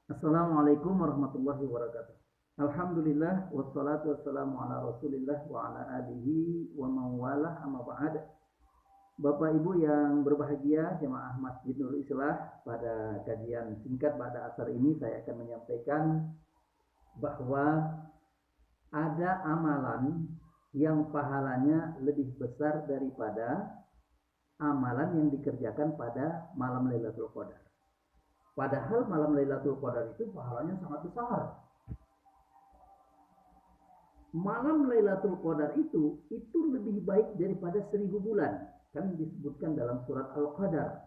Assalamualaikum warahmatullahi wabarakatuh. Alhamdulillah wassalatu wassalamu ala Rasulillah wa ala alihi wa mawalah amma ba'd. Bapak Ibu yang berbahagia, jemaah Masjid Nurul Islah, pada kajian singkat pada asar ini saya akan menyampaikan bahwa ada amalan yang pahalanya lebih besar daripada amalan yang dikerjakan pada malam Lailatul Qadar. Padahal malam Lailatul Qadar itu pahalanya sangat besar. Malam Lailatul Qadar itu lebih baik daripada 1000 bulan. Kan disebutkan dalam surat Al-Qadar.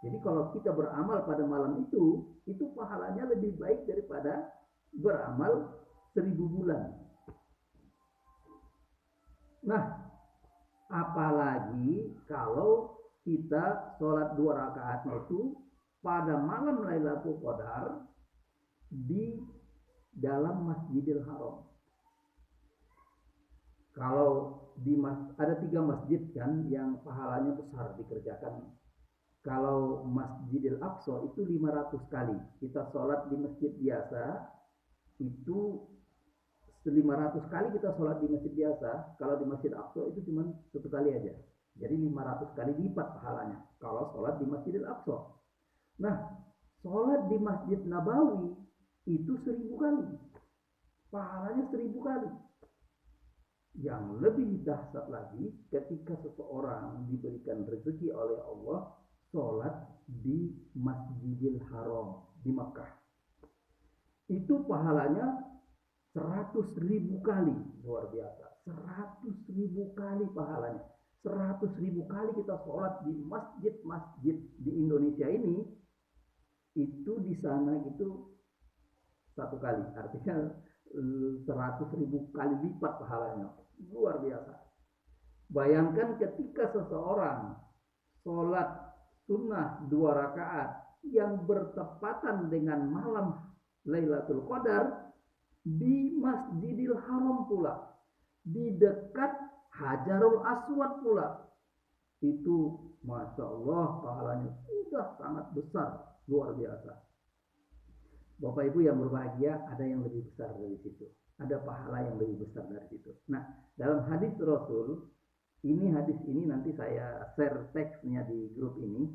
Jadi kalau kita beramal pada malam itu pahalanya lebih baik daripada beramal 1000 bulan. Nah, apalagi kalau kita sholat 2 rakaatnya itu pada malam Lailatul Qadar di dalam Masjidil Haram. Kalau ada 3 masjid kan yang pahalanya besar dikerjakan. Kalau Masjidil Aqsa itu 500 kali. Kita sholat di masjid biasa itu 500 kali kita sholat di masjid biasa. Kalau di Masjid Aqsa itu cuma 1 kali aja. Jadi 500 kali lipat pahalanya kalau sholat di Masjidil Aqsa. Nah, sholat di Masjid Nabawi itu 1000 kali. Pahalanya 1000 kali. Yang lebih dahsyat lagi ketika seseorang diberikan rezeki oleh Allah sholat di Masjidil Haram di Makkah. Itu pahalanya 100.000 kali. Luar biasa. 100.000 kali pahalanya. 100.000 kali kita sholat di masjid-masjid di Indonesia ini, itu di sana itu 1 kali. Artinya 100.000 kali lipat pahalanya. Luar biasa. Bayangkan ketika seseorang sholat sunnah 2 rakaat yang bertepatan dengan malam Lailatul Qadar di Masjidil Haram pula, di dekat Hajarul Aswad pula. Itu Masya Allah pahalanya sudah sangat besar, luar biasa. Bapak Ibu yang berbahagia, ada yang lebih besar dari situ. Ada pahala yang lebih besar dari situ. Nah, dalam hadis Rasul, hadis ini nanti saya share teksnya di grup ini,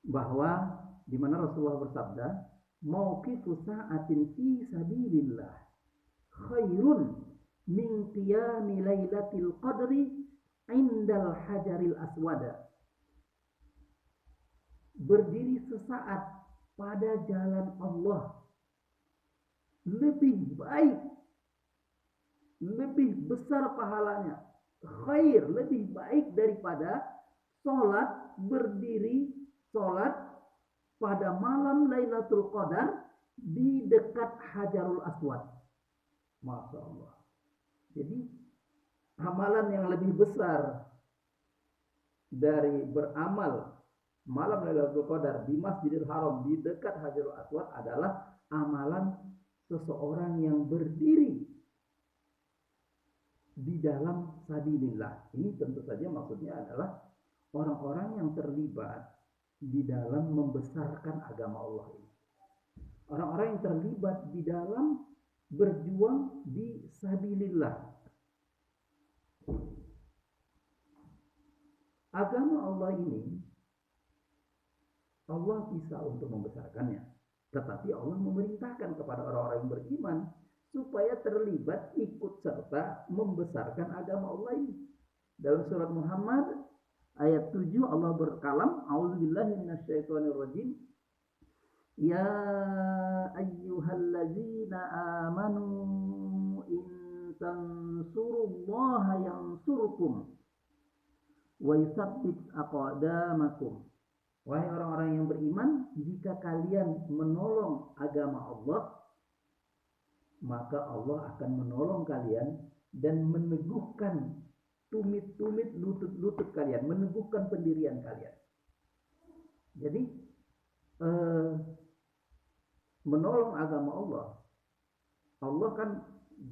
bahwa di mana Rasulullah bersabda, mauqifu sa'atin fi sabilillah khairun min qiyami lailatul qadri indal hajaril aswada. Berdiri sesaat pada jalan Allah lebih baik, lebih besar pahalanya, khair, lebih baik daripada sholat pada malam Lailatul Qadar di dekat Hajarul Aswad. Masya Allah. Jadi amalan yang lebih besar dari beramal malam Lailatul Qadar di Masjidil Haram di dekat Hajarul Aswad adalah amalan seseorang yang berdiri di dalam sabilillah. Ini tentu saja maksudnya adalah orang-orang yang terlibat di dalam membesarkan agama Allah ini. Orang-orang yang terlibat di dalam berjuang di sabilillah. Agama Allah ini Allah bisa untuk membesarkannya. Tetapi Allah memerintahkan kepada orang-orang yang beriman supaya terlibat ikut serta membesarkan agama Allah ini. Dalam surat Muhammad ayat 7 Allah berkalam, a'udzubillahi minasyaitonirrajim. Ya ayyuhallazina amanu in tansurullaha yansurkum wa yusabbit aqdamakum. Wahai orang-orang yang beriman, jika kalian menolong agama Allah, maka Allah akan menolong kalian dan meneguhkan tumit-tumit lutut-lutut kalian, meneguhkan pendirian kalian. Jadi menolong agama Allah, Allah kan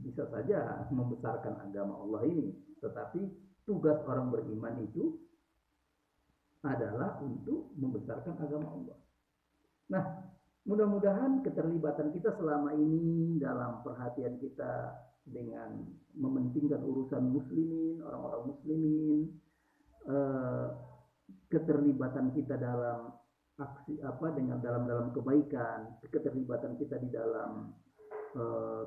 bisa saja membesarkan agama Allah ini, tetapi tugas orang beriman itu adalah untuk membesarkan agama Allah. Nah, Mudah-mudahan keterlibatan kita selama ini dalam perhatian kita dengan mementingkan urusan muslimin, orang-orang muslimin, eh, keterlibatan kita dalam aksi apa dengan dalam kebaikan, keterlibatan kita di dalam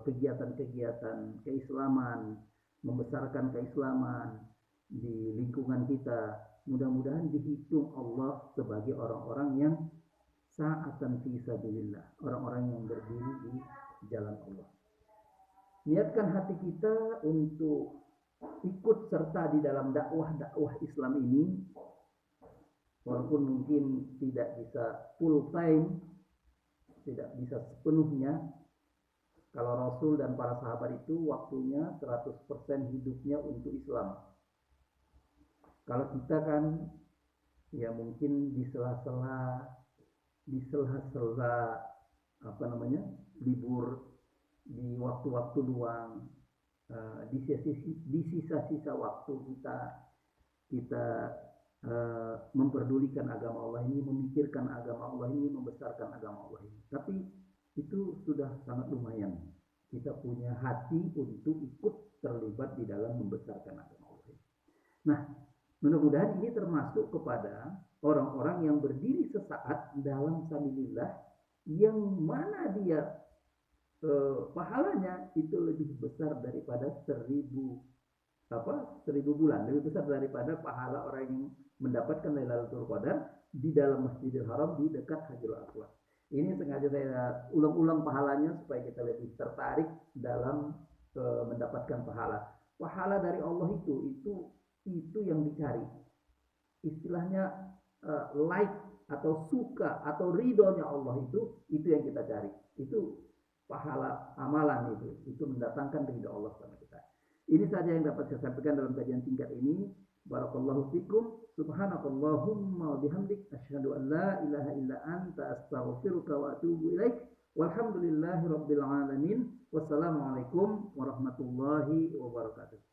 kegiatan-kegiatan keislaman, membesarkan keislaman di lingkungan kita, mudah-mudahan dihitung Allah sebagai orang-orang yang sa'atan fi sabilillah, orang-orang yang berdiri di jalan Allah. Niatkan hati kita untuk ikut serta di dalam dakwah Islam ini, walaupun mungkin tidak bisa full time, tidak bisa sepenuhnya. Kalau Rasul dan para sahabat itu waktunya 100% hidupnya untuk Islam. Kalau kita kan ya mungkin di sela-sela apa namanya, libur, di waktu-waktu luang, di sisa-sisa waktu kita memperdulikan agama Allah ini, memikirkan agama Allah ini, membesarkan agama Allah ini. Tapi itu sudah sangat lumayan. Kita punya hati untuk ikut terlibat di dalam membesarkan agama Allah ini. Nah, mudah-mudahan ini termasuk kepada orang-orang yang berdiri sesaat dalam sabilillah, yang mana dia pahalanya itu lebih besar daripada 1000 bulan, lebih besar daripada pahala orang yang mendapatkan Lailatul Qadar di dalam Masjidil Haram di dekat Hajarul Aswad. Ini sengaja saya ulang-ulang pahalanya supaya kita lebih tertarik dalam mendapatkan pahala. Pahala dari Allah itu yang dicari. Istilahnya like atau suka atau ridhonya Allah itu yang kita cari. Itu pahala amalan itu mendatangkan ridho Allah sama kita. Ini saja yang dapat saya sampaikan dalam kajian singkat ini. Barakallahu fikum. Subhanakallahumma wa bihamdik asyhadu an la ilaha illa anta astaghfiruka wa atubu ilaik. Walhamdulillahi rabbil alamin. Wassalamualaikum warahmatullahi wabarakatuh.